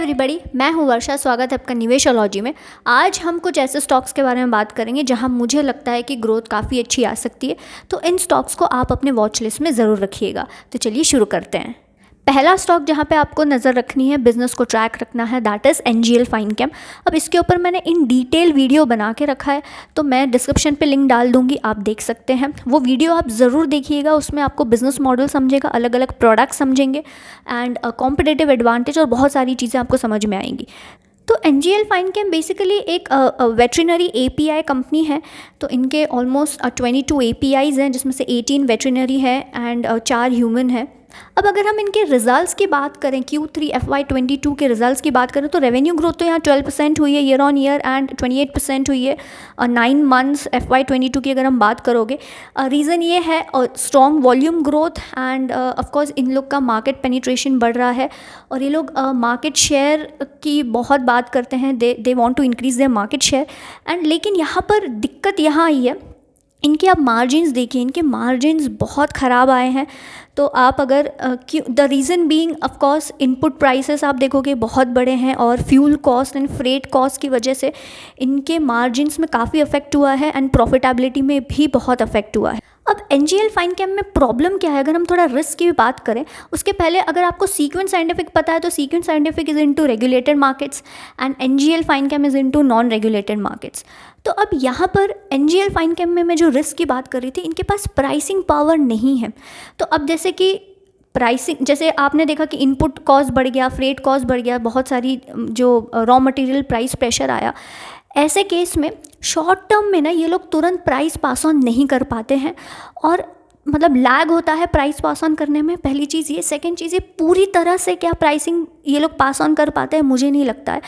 Everybody, मैं हूं वर्षा। स्वागत है आपका निवेशोलॉजी में। आज हम कुछ ऐसे स्टॉक्स के बारे में बात करेंगे जहां मुझे लगता है कि ग्रोथ काफ़ी अच्छी आ सकती है। तो इन स्टॉक्स को आप अपने वॉच लिस्ट में ज़रूर रखिएगा। तो चलिए शुरू करते हैं। पहला स्टॉक जहां पे आपको नज़र रखनी है, बिजनेस को ट्रैक रखना है, दैट इज़ एनजीएल फाइनकेम। अब इसके ऊपर मैंने इन डिटेल वीडियो बना के रखा है, तो मैं डिस्क्रिप्शन पे लिंक डाल दूंगी, आप देख सकते हैं। वो वीडियो आप ज़रूर देखिएगा, उसमें आपको बिजनेस मॉडल समझेगा, अलग अलग प्रोडक्ट समझेंगे एंड कॉम्पिटिटिव एडवांटेज और बहुत सारी चीज़ें आपको समझ में आएंगी। तो एनजीएल फाइनकेम बेसिकली एक वेटरिनरी एपीआई कंपनी है। तो इनके ऑलमोस्ट 22 एपीआईज़ हैं, जिसमें से 18 वेटरिनरी है एंड 4 ह्यूमन है। अब अगर हम इनके रिजल्ट्स की बात करें, Q3 FY22 के रिजल्ट्स की बात करें, तो रेवेन्यू ग्रोथ तो यहाँ 12% हुई है ईयर ऑन ईयर एंड 28% हुई है 9 मंथ्स FY22 की अगर हम बात करोगे। रीज़न ये है strong volume growth and of course इन लोग का मार्केट पेनिट्रेशन बढ़ रहा है और ये लोग मार्केट शेयर की बहुत बात करते हैं। They want to increase their market share and लेकिन यहाँ पर दिक्कत यहाँ आई है, इनके आप मार्जिन्स देखिए, इनके मार्जिन्स बहुत ख़राब आए हैं। तो आप अगर the reason being of course input prices आप देखोगे बहुत बड़े हैं और fuel cost and freight cost की वजह से इनके मार्जिन्स में काफ़ी अफेक्ट हुआ है एंड प्रॉफिटेबिलिटी में भी बहुत अफेक्ट हुआ है। अब एनजीएल फाइनकेम में प्रॉब्लम क्या है, अगर हम थोड़ा रिस्क की भी बात करें उसके पहले अगर आपको सीक्वेंस साइंटिफिक पता है, तो sequence scientific is into regulated markets and NGL Finechem is into non regulated markets. तो अब यहाँ पर एनजीएल फाइनकेम में मैं जो रिस्क की बात कर रही थी, इनके पास प्राइसिंग पावर नहीं है। तो अब जैसे कि प्राइसिंग, जैसे आपने देखा कि इनपुट कॉस्ट बढ़ गया, फ्रेट कॉस्ट बढ़ गया, बहुत सारी जो रॉ मटेरियल प्राइस प्रेशर आया, ऐसे केस में शॉर्ट टर्म में ना ये लोग तुरंत प्राइस पास ऑन नहीं कर पाते हैं और मतलब लैग होता है प्राइस पास ऑन करने में। पहली चीज़ ये, सेकंड चीज़ ये, पूरी तरह से क्या प्राइसिंग ये लोग पास ऑन कर पाते हैं मुझे नहीं लगता है।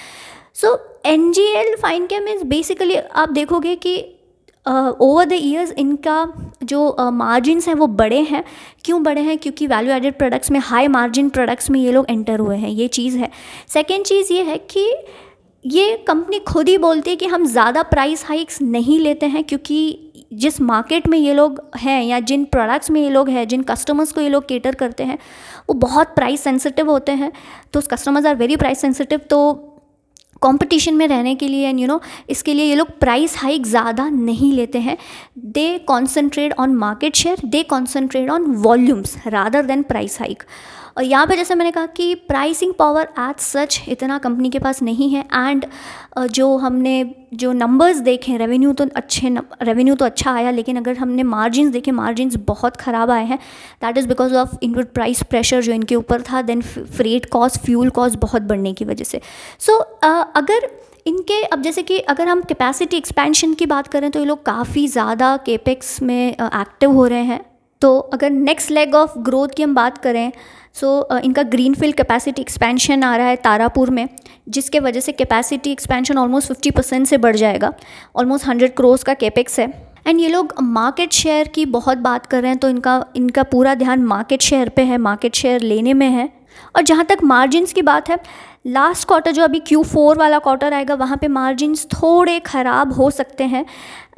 सो एनजीएल फाइनकेम इज़ बेसिकली आप देखोगे कि ओवर द ईयर्स इनका जो मार्जिन्स हैं वो बड़े हैं। क्यों बड़े हैं? क्योंकि वैल्यू एडेड प्रोडक्ट्स में, हाई मार्जिन प्रोडक्ट्स में ये लोग एंटर हुए हैं, ये चीज़ है। सेकेंड चीज़ ये है कि ये कंपनी खुद ही बोलती है कि हम ज़्यादा प्राइस हाइक्स नहीं लेते हैं, क्योंकि जिस मार्केट में ये लोग हैं या जिन प्रोडक्ट्स में ये लोग हैं, जिन कस्टमर्स को ये लोग केटर करते हैं, वो बहुत प्राइस सेंसिटिव होते हैं। तो customers are very price sensitive. तो कंपटीशन में रहने के लिए एंड इसके लिए ये लोग प्राइस हाइक ज़्यादा नहीं लेते हैं। They concentrate on market share, they concentrate on volumes rather than price hike. और यहाँ पे जैसे मैंने कहा कि प्राइसिंग पावर एज सच इतना कंपनी के पास नहीं है एंड जो हमने जो नंबर्स देखे, रेवेन्यू तो अच्छा आया, लेकिन अगर हमने मार्जिन्स देखे, मार्जिन्स बहुत ख़राब आए हैं। That is because of input price pressure जो इनके ऊपर था, then freight cost, fuel cost बहुत बढ़ने की वजह से। सो अगर इनके, अब जैसे कि अगर हम कैपेसिटी एक्सपेंशन की बात करें, तो ये लोग काफ़ी ज़्यादा केपेक्स में एक्टिव हो रहे हैं। तो अगर नेक्स्ट लेग ऑफ ग्रोथ की हम बात करें, इनका ग्रीनफील्ड कैपेसिटी एक्सपेंशन आ रहा है तारापुर में, जिसके वजह से कैपेसिटी एक्सपेंशन ऑलमोस्ट 50% से बढ़ जाएगा। ऑलमोस्ट 100 करोड़ का केपेक्स है एंड ये लोग मार्केट शेयर की बहुत बात कर रहे हैं। तो इनका पूरा ध्यान मार्केट शेयर पे है, मार्केट शेयर लेने में है। और जहाँ तक मार्जिन्स की बात है, लास्ट क्वार्टर जो अभी Q4 वाला क्वार्टर आएगा, वहाँ पे मार्जिन्स थोड़े ख़राब हो सकते हैं।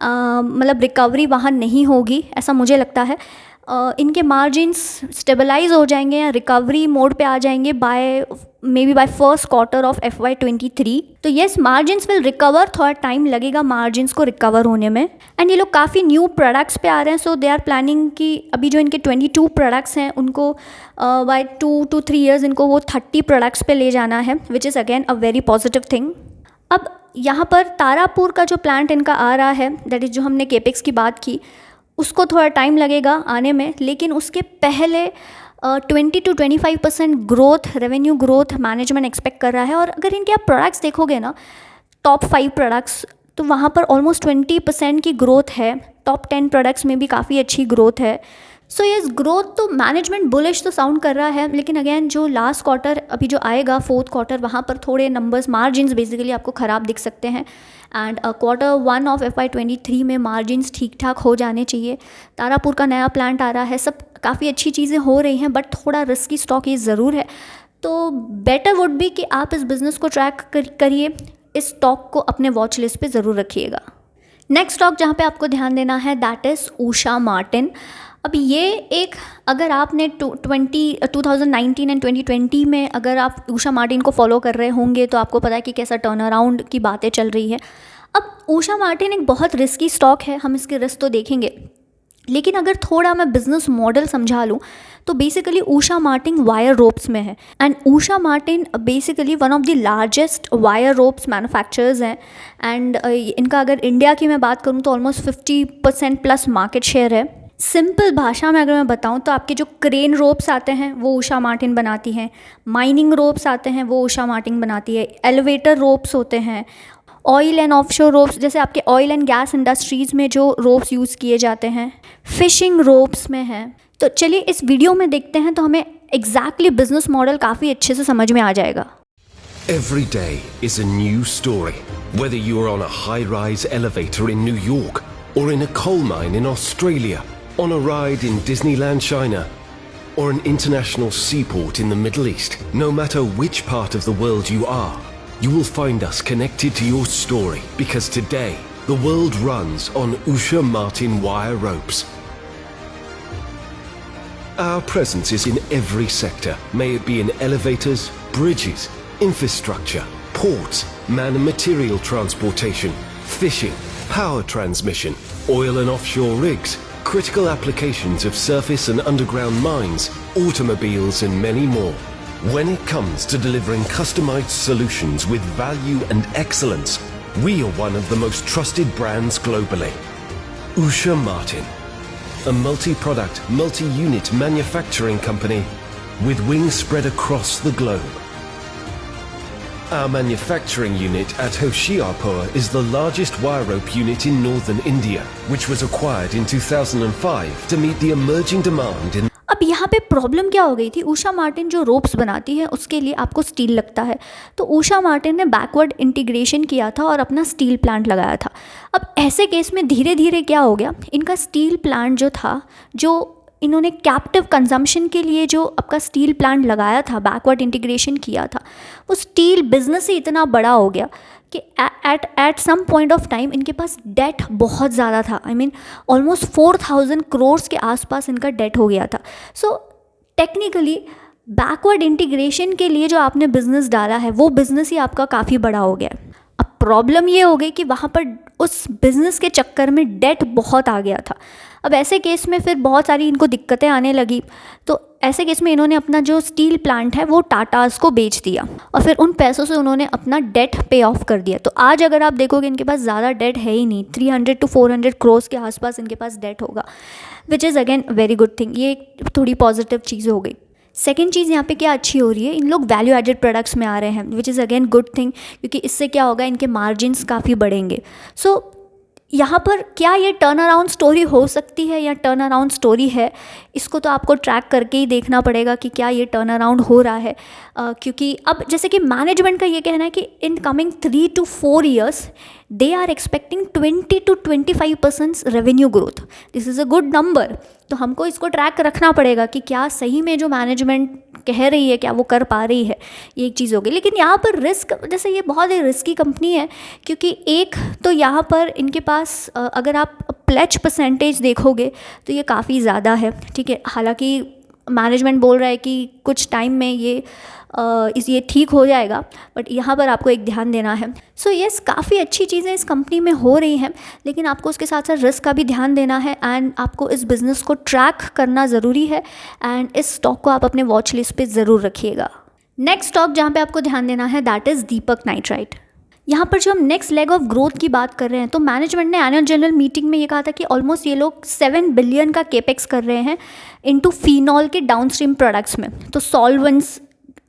मतलब रिकवरी वहाँ नहीं होगी, ऐसा मुझे लगता है। इनके मार्जिन्स स्टेबलाइज हो जाएंगे या रिकवरी मोड पे आ जाएंगे may be by first quarter of FY23। तो येस, मार्जिन्स विल रिकवर, थोड़ा टाइम लगेगा मार्जिन्स को रिकवर होने में। एंड ये लोग काफ़ी न्यू प्रोडक्ट्स पे आ रहे हैं। सो दे आर प्लानिंग कि अभी जो इनके 22 प्रोडक्ट्स हैं, उनको बाय 2 to 3 years इनको वो 30 प्रोडक्ट्स पे ले जाना है, which is again a very positive thing. अब यहाँ पर तारापुर का जो प्लांट इनका आ रहा है, दैट इज़ जो हमने केपेक्स की बात की, उसको थोड़ा टाइम लगेगा आने में, लेकिन उसके पहले 20 to 25% growth, revenue growth management expect कर रहा है। और अगर इनके आप प्रोडक्ट्स देखोगे ना, टॉप 5 प्रोडक्ट्स, तो वहाँ पर ऑलमोस्ट 20% की ग्रोथ है। टॉप 10 प्रोडक्ट्स में भी काफ़ी अच्छी ग्रोथ है। सो येस, ग्रोथ तो मैनेजमेंट बुलिश तो साउंड कर रहा है, लेकिन अगेन जो लास्ट क्वार्टर अभी जो आएगा, फोर्थ क्वार्टर, वहाँ पर थोड़े नंबर्स, मार्जिन्स बेसिकली आपको ख़राब दिख सकते हैं। एंड Q1 ऑफ FY23 में मार्जिन्स ठीक ठाक हो जाने चाहिए। तारापुर का नया प्लांट आ रहा है, सब काफ़ी अच्छी चीज़ें हो रही हैं, बट थोड़ा रिस्की स्टॉक ये ज़रूर है। तो बेटर वुड बी कि आप इस बिज़नेस को ट्रैक करिए, इस स्टॉक को अपने वॉच लिस्ट पे ज़रूर रखिएगा। नेक्स्ट स्टॉक जहाँ पे आपको ध्यान देना है, दैट इज़ उषा मार्टिन। अब ये एक, अगर आपने 2019 एंड 2020 में अगर आप उषा मार्टिन को फॉलो कर रहे होंगे तो आपको पता है कि कैसा टर्न अराउंड की बातें चल रही है। अब उषा मार्टिन एक बहुत रिस्की स्टॉक है, हम इसके रिस्क तो देखेंगे, लेकिन अगर थोड़ा मैं बिजनेस मॉडल समझा लूँ तो basically Usha Martin wire ropes में है। And Usha Martin basically one of the largest wire ropes manufacturers हैं। एंड इनका अगर इंडिया की मैं बात करूँ तो ऑलमोस्ट 50% प्लस मार्केट शेयर है। सिंपल भाषा में अगर मैं बताऊं तो आपके जो क्रेन रोप्स आते हैं वो उषा मार्टिन बनाती हैं, माइनिंग रोप्स आते हैं वो उषा मार्टिन बनाती है, एलिवेटर रोप्स होते हैं, ऑयल एंड ऑफशोर रोप्स जैसे आपके ऑयल एंड गैस इंडस्ट्रीज़ में जो रोप्स यूज़ किए जाते हैं, फिशिंग रोप्स में हैं। तो चलिए इस वीडियो में देखते हैं तो हमें एग्जैक्टली बिजनेस मॉडल काफ़ी अच्छे से समझ में आ जाएगा। Every day is a new story, whether you are on a high-rise elevator in New York or in a coal mine in Australia, on a ride in Disneyland China, or an international seaport in the Middle East. No matter which part of the world you are, you will find us connected to your story, because today the world runs on Usha Martin wire ropes. Our presence is in every sector, may it be in elevators, bridges, infrastructure, ports, man and material transportation, fishing, power transmission, oil and offshore rigs, critical applications of surface and underground mines, automobiles and many more. When it comes to delivering customized solutions with value and excellence, we are one of the most trusted brands globally. Usha Martin, a multi-product, multi-unit manufacturing company with wings spread across the globe. Our manufacturing unit at Hoshiarpur is the largest wire rope unit in northern India, which was acquired in 2005 to meet the emerging demand in. अब यहाँ पे problem क्या हो गई थी, Usha Martin जो ropes बनाती है उसके लिए आपको स्टील लगता है, तो उषा मार्टिन ने बैकवर्ड इंटीग्रेशन किया था और अपना स्टील प्लांट लगाया था। अब ऐसे केस में धीरे धीरे क्या हो गया, इनका स्टील प्लांट जो था, जो इन्होंने कैप्टिव कंजम्पशन के लिए जो आपका स्टील प्लांट लगाया था, बैकवर्ड इंटीग्रेशन किया था, वो स्टील बिजनेस ही इतना बड़ा हो गया कि at some point of time इनके पास डेट बहुत ज़्यादा था। आई मीन ऑलमोस्ट 4000 करोड़ के आसपास इनका डेट हो गया था। सो टेक्निकली बैकवर्ड इंटीग्रेशन के लिए जो आपने बिज़नेस डाला है वो बिज़नेस ही आपका काफ़ी बड़ा हो गया। अब प्रॉब्लम ये हो गई कि वहाँ पर उस बिज़नेस के चक्कर में डेट बहुत आ गया था। अब ऐसे केस में फिर बहुत सारी इनको दिक्कतें आने लगी, तो ऐसे केस में इन्होंने अपना जो स्टील प्लांट है वो टाटास को बेच दिया और फिर उन पैसों से उन्होंने अपना डेट पे ऑफ कर दिया। तो आज अगर आप देखोगे इनके पास ज़्यादा डेट है ही नहीं, 300 to 400 करोड़ के आसपास इनके पास डेट होगा, which is again very good thing. ये थोड़ी पॉजिटिव चीज़ हो गई। सेकेंड चीज़ यहाँ पे क्या अच्छी हो रही है, इन लोग वैल्यू एडेड प्रोडक्ट्स में आ रहे हैं, which is again good thing, क्योंकि इससे क्या होगा, इनके मार्जिन्स काफ़ी बढ़ेंगे। सो यहाँ पर क्या ये टर्न अराउंड स्टोरी हो सकती है या टर्न अराउंड स्टोरी है, इसको तो आपको ट्रैक करके ही देखना पड़ेगा कि क्या ये टर्न अराउंड हो रहा है। क्योंकि अब जैसे कि मैनेजमेंट का ये कहना है कि in coming 3 to 4 years they are expecting 20 to 25% revenue growth. This is a good number. तो हमको इसको ट्रैक रखना पड़ेगा कि क्या सही में जो मैनेजमेंट कह रही है क्या वो कर पा रही है, ये एक चीज़ होगी। लेकिन यहाँ पर रिस्क, जैसे ये बहुत ही रिस्की कंपनी है, क्योंकि एक तो यहाँ पर इनके पास अगर आप प्लेज परसेंटेज देखोगे तो ये काफ़ी ज़्यादा है, ठीक है। हालांकि मैनेजमेंट बोल रहा है कि कुछ टाइम में ये ठीक हो जाएगा, बट यहाँ पर आपको एक ध्यान देना है। सो यस, काफ़ी अच्छी चीज़ें इस कंपनी में हो रही हैं, लेकिन आपको उसके साथ साथ रिस्क का भी ध्यान देना है एंड आपको इस बिज़नेस को ट्रैक करना ज़रूरी है एंड इस स्टॉक को आप अपने वॉच लिस्ट पे ज़रूर रखिएगा। नेक्स्ट स्टॉक जहाँ पे आपको ध्यान देना है दैट इज़ दीपक नाइट्राइट। यहाँ पर जो हम नेक्स्ट लेग ऑफ ग्रोथ की बात कर रहे हैं, तो मैनेजमेंट ने एनुअल जनरल मीटिंग में ये कहा था कि ऑलमोस्ट ये लोग 7 बिलियन का केपेक्स कर रहे हैं इनटू फिनॉल के डाउनस्ट्रीम प्रोडक्ट्स में, तो सॉल्वेंट्स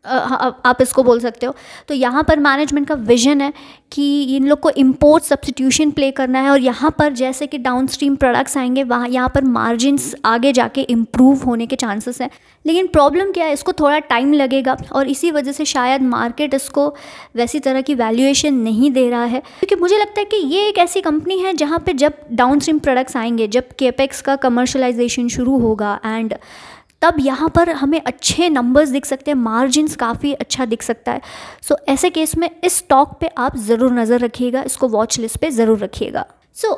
आप इसको बोल सकते हो। तो यहाँ पर मैनेजमेंट का विजन है कि इन लोग को इंपोर्ट सब्स्टिट्यूशन प्ले करना है और यहाँ पर जैसे कि डाउनस्ट्रीम प्रोडक्ट्स आएंगे वहाँ यहाँ पर मार्जिन्स आगे जाके इम्प्रूव होने के चांसेस हैं। लेकिन प्रॉब्लम क्या है, इसको थोड़ा टाइम लगेगा और इसी वजह से शायद मार्केट इसको वैसी तरह की वैल्यूएशन नहीं दे रहा है, क्योंकि मुझे लगता है कि ये एक ऐसी कंपनी है जहाँ पर जब डाउनस्ट्रीम प्रोडक्ट्स आएंगे, जब केपेक्स का कमर्शलाइजेशन शुरू होगा एंड तब यहाँ पर हमें अच्छे नंबर्स दिख सकते हैं, मार्जिन्स काफ़ी अच्छा दिख सकता है। सो ऐसे केस में इस स्टॉक पे आप ज़रूर नज़र रखिएगा, इसको वॉच लिस्ट पे ज़रूर रखिएगा।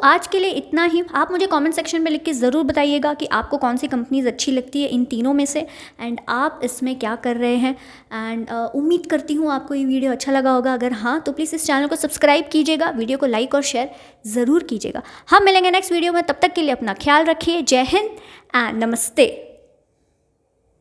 आज के लिए इतना ही। आप मुझे कमेंट सेक्शन में लिख के ज़रूर बताइएगा कि आपको कौन सी कंपनीज अच्छी लगती है इन तीनों में से, एंड आप इसमें क्या कर रहे हैं। एंड उम्मीद करती हूँ आपको ये वीडियो अच्छा लगा होगा। अगर हाँ तो प्लीज़ इस चैनल को सब्सक्राइब कीजिएगा, वीडियो को लाइक और शेयर ज़रूर कीजिएगा। हम मिलेंगे नेक्स्ट वीडियो में, तब तक के लिए अपना ख्याल रखिए। जय हिंद एंड नमस्ते।